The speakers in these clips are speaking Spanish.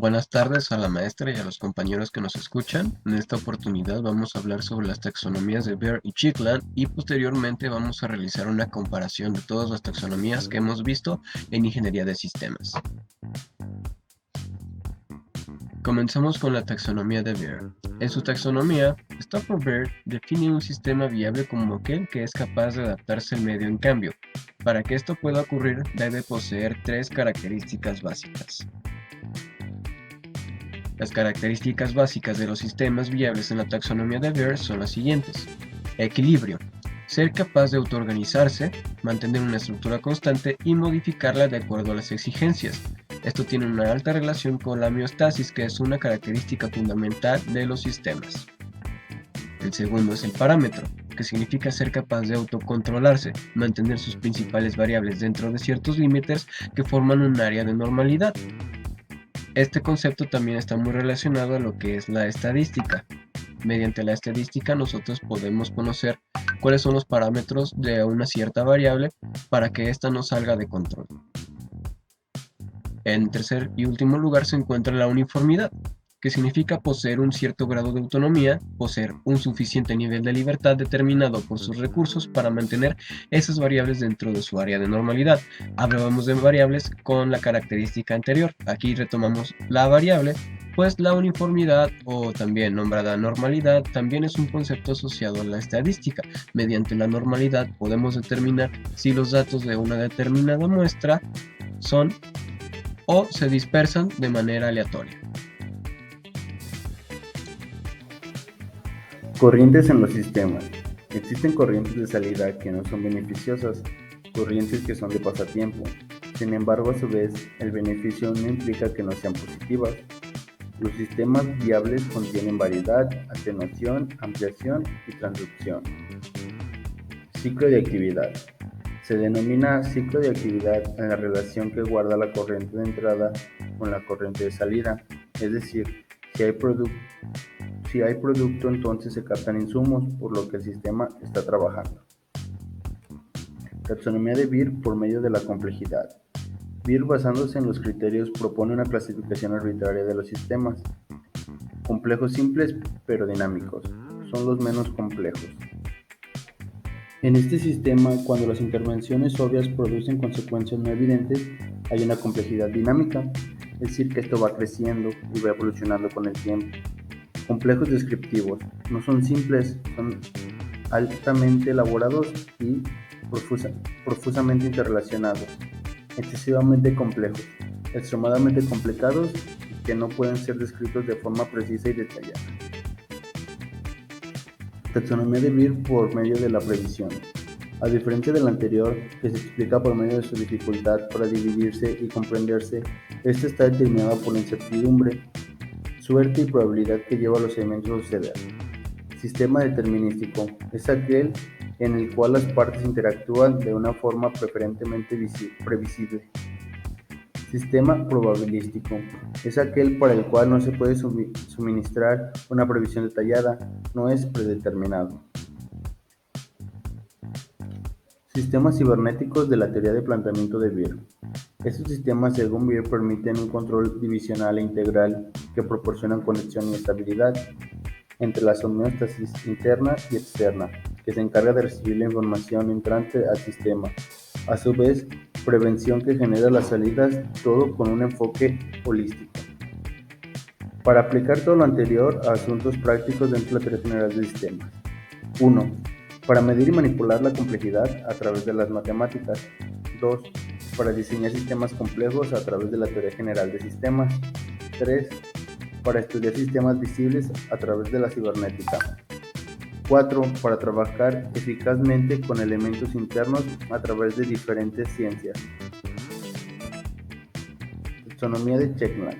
Buenas tardes a la maestra y a los compañeros que nos escuchan. En esta oportunidad vamos a hablar sobre las taxonomías de Beer y Chikland y posteriormente vamos a realizar una comparación de todas las taxonomías que hemos visto en ingeniería de sistemas. Comenzamos con la taxonomía de Beer. En su taxonomía, Stafford Beer define un sistema viable como aquel que es capaz de adaptarse al medio en cambio. Para que esto pueda ocurrir, debe poseer tres características básicas. Las características básicas de los sistemas viables en la taxonomía de Beer son las siguientes. Equilibrio. Ser capaz de autoorganizarse, mantener una estructura constante y modificarla de acuerdo a las exigencias. Esto tiene una alta relación con la homeostasis, que es una característica fundamental de los sistemas. El segundo es el parámetro, que significa ser capaz de autocontrolarse, mantener sus principales variables dentro de ciertos límites que forman un área de normalidad. Este concepto también está muy relacionado a lo que es la estadística. Mediante la estadística nosotros podemos conocer cuáles son los parámetros de una cierta variable para que ésta no salga de control. En tercer y último lugar se encuentra la uniformidad, que significa poseer un cierto grado de autonomía, poseer un suficiente nivel de libertad determinado por sus recursos para mantener esas variables dentro de su área de normalidad. Hablábamos de variables con la característica anterior. Aquí retomamos la variable, pues la uniformidad, o también nombrada normalidad, también es un concepto asociado a la estadística. Mediante la normalidad podemos determinar si los datos de una determinada muestra son o se dispersan de manera aleatoria. Corrientes en los sistemas. Existen corrientes de salida que no son beneficiosas, corrientes que son de pasatiempo. Sin embargo, a su vez, el beneficio no implica que no sean positivas. Los sistemas viables contienen variedad, atenuación, ampliación y transducción. Ciclo de actividad. Se denomina ciclo de actividad en la relación que guarda la corriente de entrada con la corriente de salida, es decir, si hay producto, entonces se captan insumos, por lo que el sistema está trabajando. Taxonomía de Beer por medio de la complejidad. Beer, basándose en los criterios, propone una clasificación arbitraria de los sistemas. Complejos simples pero dinámicos. Son los menos complejos. En este sistema, cuando las intervenciones obvias producen consecuencias no evidentes, hay una complejidad dinámica, es decir, que esto va creciendo y va evolucionando con el tiempo. Complejos descriptivos. No son simples, son altamente elaborados y profusamente interrelacionados. Excesivamente complejos, extremadamente complicados y que no pueden ser descritos de forma precisa y detallada. Taxonomía de Beer por medio de la previsión. A diferencia del anterior, que se explica por medio de su dificultad para dividirse y comprenderse, esta está determinada por la incertidumbre, suerte y probabilidad que lleva a los elementos a suceder. Sistema determinístico es aquel en el cual las partes interactúan de una forma preferentemente previsible. Sistema probabilístico es aquel para el cual no se puede suministrar una previsión detallada, no es predeterminado. Sistemas cibernéticos de la teoría de planteamiento de Beer. Estos sistemas, según Beer, permiten un control divisional e integral que proporcionan conexión y estabilidad entre la homeostasis interna y externa, que se encarga de recibir la información entrante al sistema. A su vez, prevención que genera las salidas, todo con un enfoque holístico. Para aplicar todo lo anterior a asuntos prácticos dentro de la teoría general de sistemas. 1. Para medir y manipular la complejidad a través de las matemáticas. 2. Para diseñar sistemas complejos a través de la teoría general de sistemas. 3. Para estudiar sistemas visibles a través de la cibernética. 4. Para trabajar eficazmente con elementos internos a través de diferentes ciencias. Taxonomía de Chekland.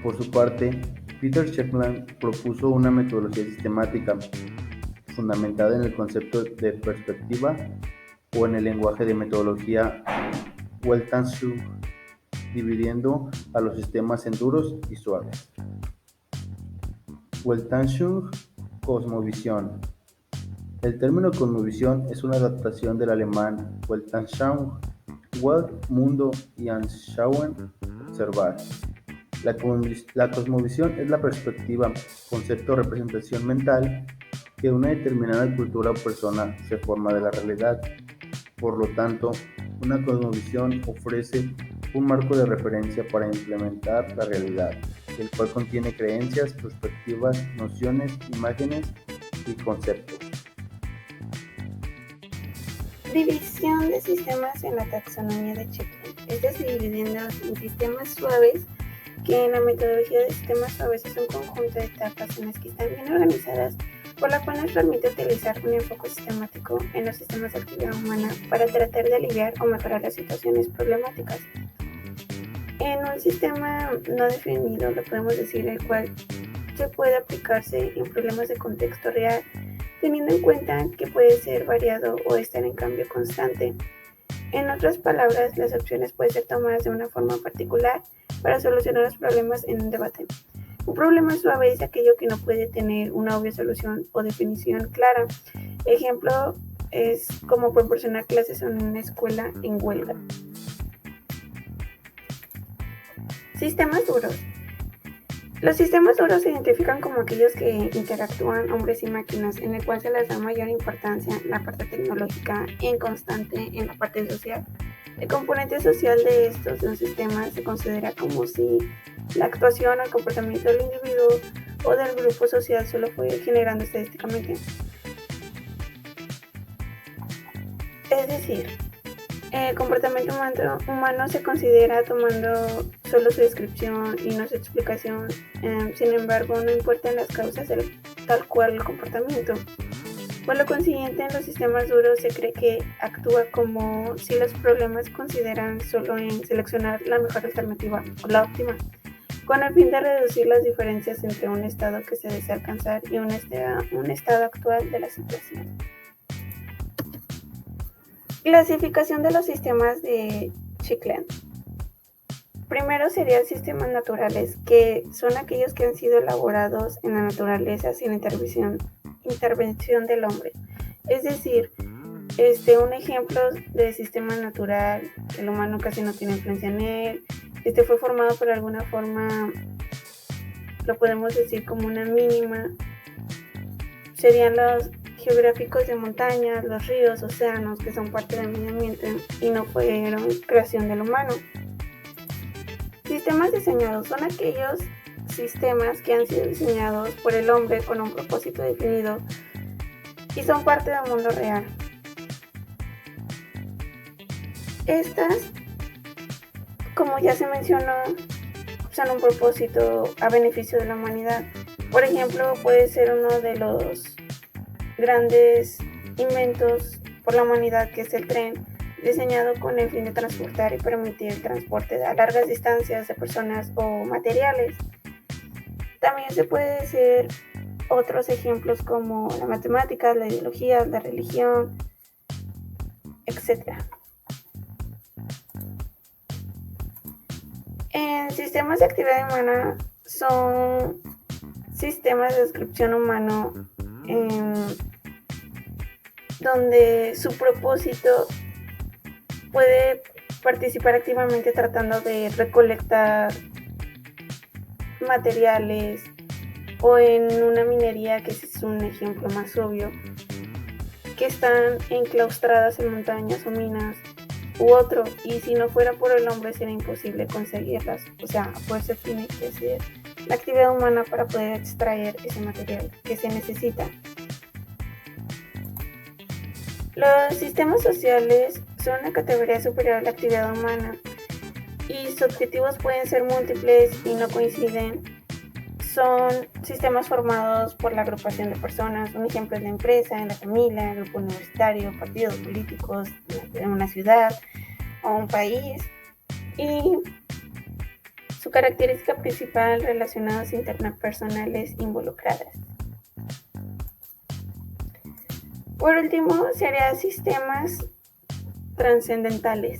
Por su parte, Peter Chekland propuso una metodología sistemática fundamentada en el concepto de perspectiva o en el lenguaje de metodología Weltanschauung, dividiendo a los sistemas en duros y suaves. Weltanschauung, cosmovisión. El término cosmovisión es una adaptación del alemán Weltanschauung, Welt, mundo, y Anschauen, observar. La cosmovisión es la perspectiva, concepto o representación mental que una determinada cultura o persona se forma de la realidad. Por lo tanto, una cosmovisión ofrece un marco de referencia para implementar la realidad, el cual contiene creencias, perspectivas, nociones, imágenes y conceptos. División de sistemas en la taxonomía de Checklin. Esta se divide en sistemas suaves, que en la metodología de sistemas suaves es un conjunto de etapas en las que están bien organizadas, por la cual nos permite utilizar un enfoque sistemático en los sistemas de actividad humana para tratar de aliviar o mejorar las situaciones problemáticas. En un sistema no definido, lo podemos decir, el cual se puede aplicarse en problemas de contexto real, teniendo en cuenta que puede ser variado o estar en cambio constante. En otras palabras, las opciones pueden ser tomadas de una forma particular para solucionar los problemas en un debate. Un problema suave es aquello que no puede tener una obvia solución o definición clara. Ejemplo es como proporcionar clases en una escuela en huelga. Sistemas duros. Los sistemas duros se identifican como aquellos que interactúan hombres y máquinas, en el cual se les da mayor importancia en la parte tecnológica y en constante en la parte social. El componente social de un sistema se considera como si la actuación o el comportamiento del individuo o del grupo social solo fue generando estadísticamente. Es decir, el comportamiento humano se considera tomando solo su descripción y no su explicación. Sin embargo, no importan las causas tal cual el comportamiento. Por lo consiguiente, en los sistemas duros se cree que actúa como si los problemas consideran solo en seleccionar la mejor alternativa o la óptima, con el fin de reducir las diferencias entre un estado que se desea alcanzar y un estado actual de la situación. Clasificación de los sistemas de Checklin. Primero serían sistemas naturales, que son aquellos que han sido elaborados en la naturaleza sin intervención del hombre. Es decir, un ejemplo de sistema natural, que el humano casi no tiene influencia en él, fue formado por alguna forma, lo podemos decir como una mínima, serían los geográficos de montañas, los ríos, océanos, que son parte del medio ambiente y no fueron creación del humano. Sistemas diseñados son aquellos sistemas que han sido diseñados por el hombre con un propósito definido y son parte del mundo real. Estas, como ya se mencionó, son un propósito a beneficio de la humanidad. Por ejemplo, puede ser uno de los grandes inventos por la humanidad, que es el tren, diseñado con el fin de transportar y permitir el transporte a largas distancias de personas o materiales. También se puede decir otros ejemplos como la matemática, la ideología, la religión, etc. En sistemas de actividad humana son sistemas de descripción humano donde su propósito puede participar activamente tratando de recolectar materiales, o en una minería, que es un ejemplo más obvio, que están enclaustradas en montañas o minas, u otro, y si no fuera por el hombre sería imposible conseguirlas. O sea, pues se tiene que hacer la actividad humana para poder extraer ese material que se necesita. Los sistemas sociales son una categoría superior a la actividad humana y sus objetivos pueden ser múltiples y no coinciden. Son sistemas formados por la agrupación de personas. Un ejemplo es la empresa, la familia, el grupo universitario, partidos políticos, en una ciudad o un país. Y su característica principal, relacionados interpersonales involucradas. Por último, serían sistemas trascendentales,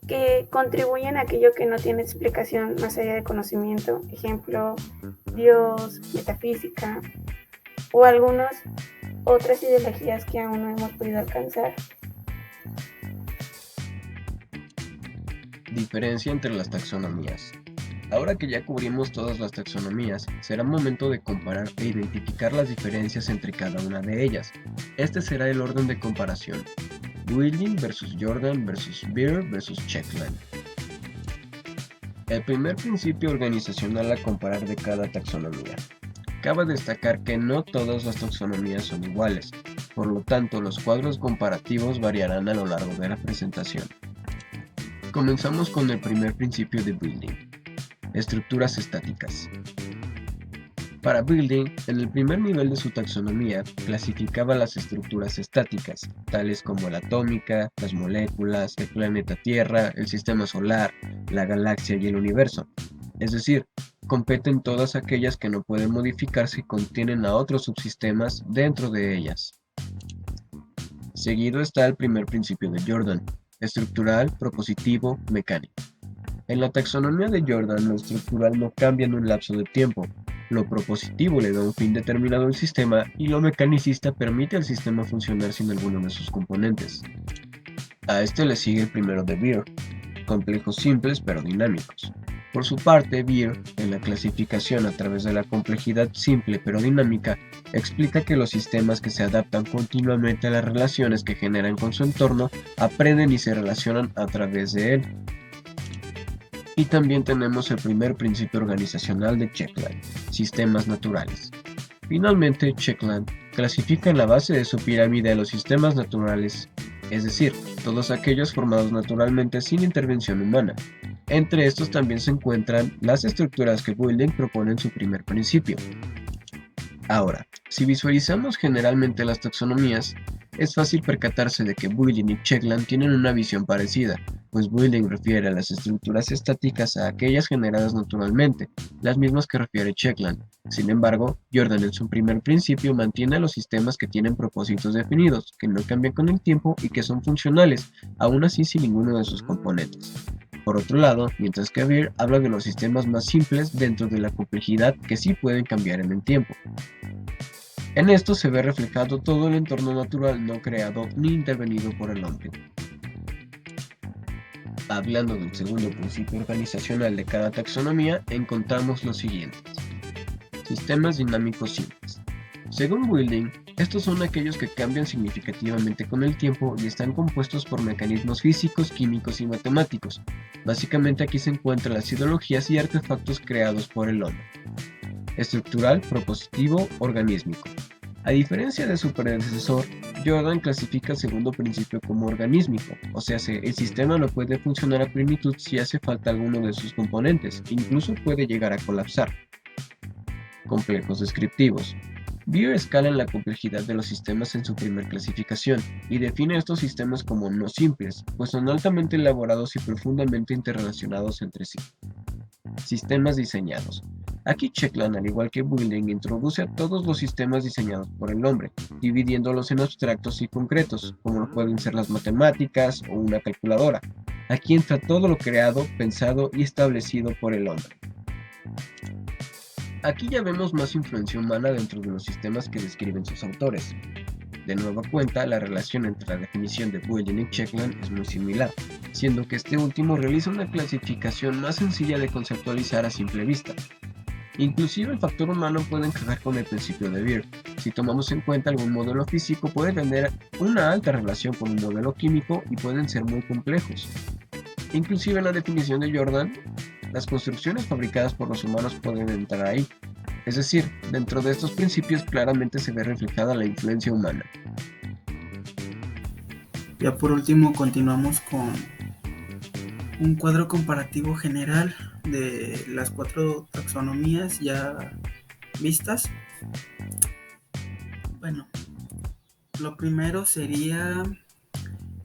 que contribuyen a aquello que no tiene explicación más allá de conocimiento. Ejemplo, Dios, metafísica o algunas otras ideologías que aún no hemos podido alcanzar. Diferencia entre las taxonomías. Ahora que ya cubrimos todas las taxonomías, será momento de comparar e identificar las diferencias entre cada una de ellas. Este será el orden de comparación: Building versus Jordan versus Beer versus Checkland. El primer principio organizacional a comparar de cada taxonomía. Cabe destacar que no todas las taxonomías son iguales, por lo tanto los cuadros comparativos variarán a lo largo de la presentación. Comenzamos con el primer principio de Building: estructuras estáticas. Para Building, en el primer nivel de su taxonomía, clasificaba las estructuras estáticas, tales como la atómica, las moléculas, el planeta Tierra, el sistema solar, la galaxia y el universo. Es decir, competen todas aquellas que no pueden modificarse y contienen a otros subsistemas dentro de ellas. Seguido está el primer principio de Jordan: estructural, propositivo, mecánico. En la taxonomía de Jordan, lo estructural no cambia en un lapso de tiempo, lo propositivo le da un fin determinado al sistema y lo mecanicista permite al sistema funcionar sin alguno de sus componentes. A este le sigue el primero de Beer: complejos simples pero dinámicos. Por su parte, Beer, en la clasificación a través de la complejidad simple pero dinámica, explica que los sistemas que se adaptan continuamente a las relaciones que generan con su entorno aprenden y se relacionan a través de él. Y también tenemos el primer principio organizacional de Checkland: sistemas naturales. Finalmente, Checkland clasifica en la base de su pirámide a los sistemas naturales, es decir, todos aquellos formados naturalmente sin intervención humana. Entre estos también se encuentran las estructuras que Building propone en su primer principio. Ahora, si visualizamos generalmente las taxonomías, es fácil percatarse de que Building y Checkland tienen una visión parecida, pues Building refiere a las estructuras estáticas a aquellas generadas naturalmente, las mismas que refiere Checkland. Sin embargo, Jordan en su primer principio mantiene a los sistemas que tienen propósitos definidos, que no cambian con el tiempo y que son funcionales, aún así sin ninguno de sus componentes. Por otro lado, mientras que Beer habla de los sistemas más simples dentro de la complejidad que sí pueden cambiar en el tiempo. En esto se ve reflejado todo el entorno natural no creado ni intervenido por el hombre. Hablando del segundo principio organizacional de cada taxonomía, encontramos los siguientes: sistemas dinámicos simples. Según Building, estos son aquellos que cambian significativamente con el tiempo y están compuestos por mecanismos físicos, químicos y matemáticos. Básicamente aquí se encuentran las ideologías y artefactos creados por el hombre. Estructural, propositivo, organísmico. A diferencia de su predecesor, Jordan clasifica el segundo principio como organísmico, o sea, el sistema no puede funcionar a plenitud si hace falta alguno de sus componentes, incluso puede llegar a colapsar. Complejos descriptivos. Beer escala en la complejidad de los sistemas en su primer clasificación y define estos sistemas como no simples, pues son altamente elaborados y profundamente interrelacionados entre sí. Sistemas diseñados. Aquí Checkland, al igual que Building, introduce a todos los sistemas diseñados por el hombre, dividiéndolos en abstractos y concretos, como lo pueden ser las matemáticas o una calculadora. Aquí entra todo lo creado, pensado y establecido por el hombre. Aquí ya vemos más influencia humana dentro de los sistemas que describen sus autores. De nueva cuenta, la relación entre la definición de Building y Checkland es muy similar, siendo que este último realiza una clasificación más sencilla de conceptualizar a simple vista. Inclusive el factor humano puede encajar con el principio de Beer. Si tomamos en cuenta algún modelo físico puede tener una alta relación con un modelo químico y pueden ser muy complejos. Inclusive en la definición de Jordan, las construcciones fabricadas por los humanos pueden entrar ahí. Es decir, dentro de estos principios claramente se ve reflejada la influencia humana. Ya por último continuamos con un cuadro comparativo general de las 4 taxonomías ya vistas. Bueno, lo primero sería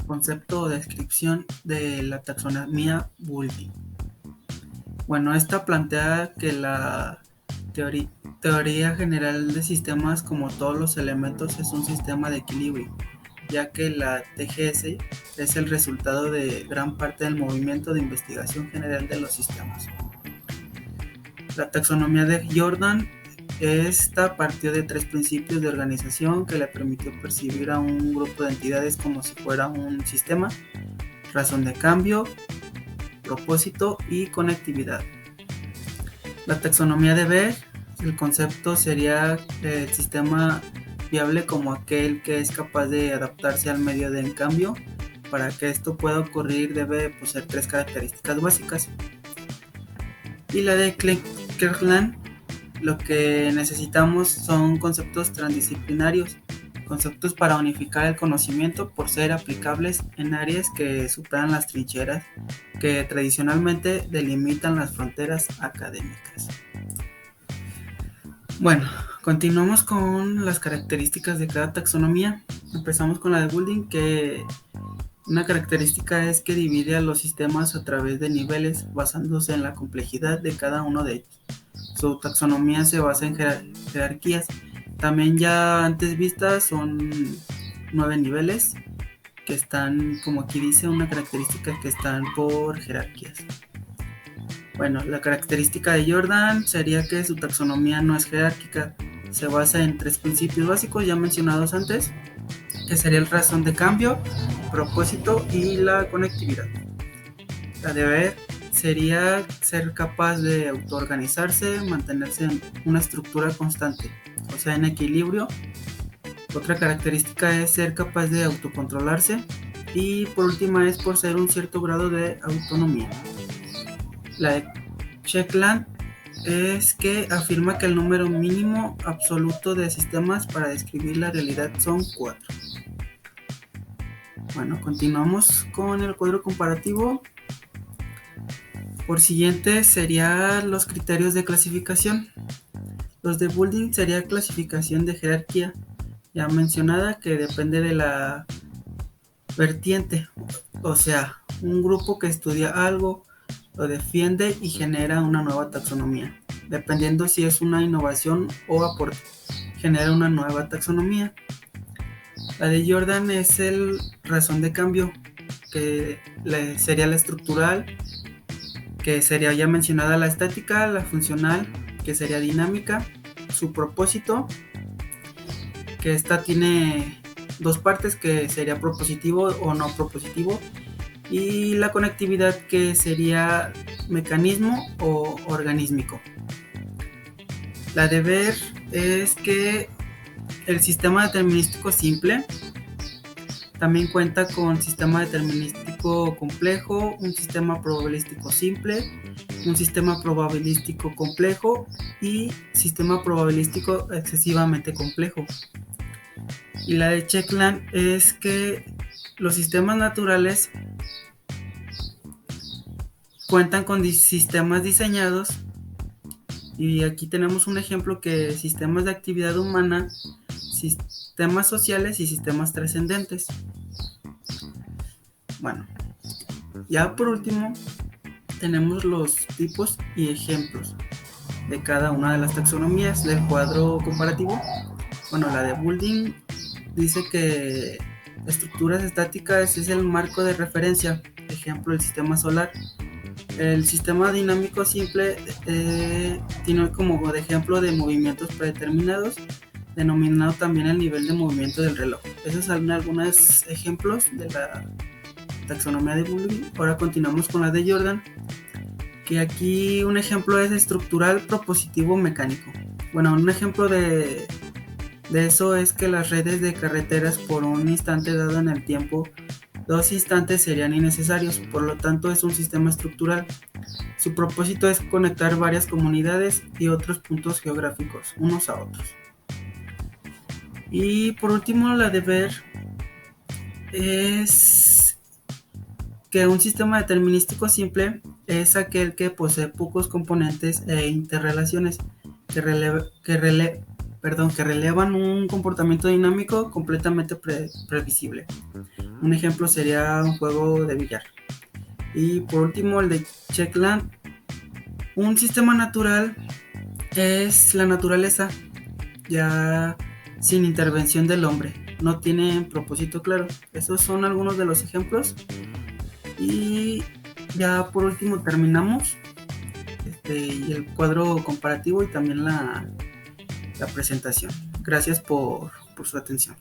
concepto o descripción de la taxonomía Building. Bueno, esta plantea que la teoría general de sistemas, como todos los elementos, es un sistema de equilibrio, ya que la TGS es el resultado de gran parte del movimiento de investigación general de los sistemas. La taxonomía de Jordan, esta partió de 3 principios de organización que le permitió percibir a un grupo de entidades como si fuera un sistema: razón de cambio, propósito y conectividad. La taxonomía de Beer, el concepto sería el sistema viable como aquel que es capaz de adaptarse al medio de cambio. Para que esto pueda ocurrir debe poseer 3 características básicas. Y la de Kirkland, lo que necesitamos son conceptos transdisciplinarios, conceptos para unificar el conocimiento por ser aplicables en áreas que superan las trincheras que tradicionalmente delimitan las fronteras académicas. Bueno, continuamos con las características de cada taxonomía. Empezamos con la de Boulding, que una característica es que divide a los sistemas a través de niveles basándose en la complejidad de cada uno de ellos. Su taxonomía se basa en jerarquías. También ya antes vistas son 9 niveles que están, como aquí dice, una característica que están por jerarquías. Bueno, la característica de Jordan sería que su taxonomía no es jerárquica. Se basa en 3 principios básicos ya mencionados antes, que sería el razón de cambio, propósito y la conectividad. La de Beer sería ser capaz de autoorganizarse, mantenerse en una estructura constante, o sea, en equilibrio. Otra característica es ser capaz de autocontrolarse y por última es por ser un cierto grado de autonomía. La de Kirkland es que afirma que el número mínimo absoluto de sistemas para describir la realidad son 4. Bueno, continuamos con el cuadro comparativo. Por siguiente serían los criterios de clasificación. Los de Boulding sería clasificación de jerarquía, ya mencionada, que depende de la vertiente, o sea, un grupo que estudia algo, lo defiende y genera una nueva taxonomía. Dependiendo si es una innovación o aporte, genera una nueva taxonomía. La de Jordan es el razón de cambio, que sería la estructural, que sería ya mencionada la estática, la funcional, que sería dinámica, su propósito, que esta tiene 2 partes, que sería propositivo o no propositivo, y la conectividad, que sería mecanismo o organísmico. La de Beer es que el sistema determinístico simple también cuenta con sistema determinístico complejo, un sistema probabilístico simple, un sistema probabilístico complejo y sistema probabilístico excesivamente complejo. Y la de Kirkland es que los sistemas naturales cuentan con sistemas diseñados, y aquí tenemos un ejemplo que sistemas de actividad humana, sistemas sociales y sistemas trascendentes. Bueno, ya por último tenemos los tipos y ejemplos de cada una de las taxonomías del cuadro comparativo. Bueno, la de Boulding dice que estructuras estáticas es el marco de referencia, ejemplo el sistema solar. El sistema dinámico simple tiene como de ejemplo de movimientos predeterminados, denominado también el nivel de movimiento del reloj. Esos son algunos ejemplos de la taxonomía de Boulding. Ahora continuamos con la de Jordan, que aquí un ejemplo es estructural propositivo mecánico. Bueno, un ejemplo de eso es que las redes de carreteras por un instante dado en el tiempo, 2 instantes serían innecesarios, por lo tanto es un sistema estructural. Su propósito es conectar varias comunidades y otros puntos geográficos unos a otros. Y por último, la de Beer es que un sistema determinístico simple es aquel que posee pocos componentes e interrelaciones que relevan un comportamiento dinámico completamente previsible. Un ejemplo sería un juego de billar. Y por último, el de Kirkland, un sistema natural es la naturaleza, ya sin intervención del hombre, no tiene propósito claro. Esos son algunos de los ejemplos. Y ya por último terminamos y el cuadro comparativo y también la presentación. Gracias por su atención.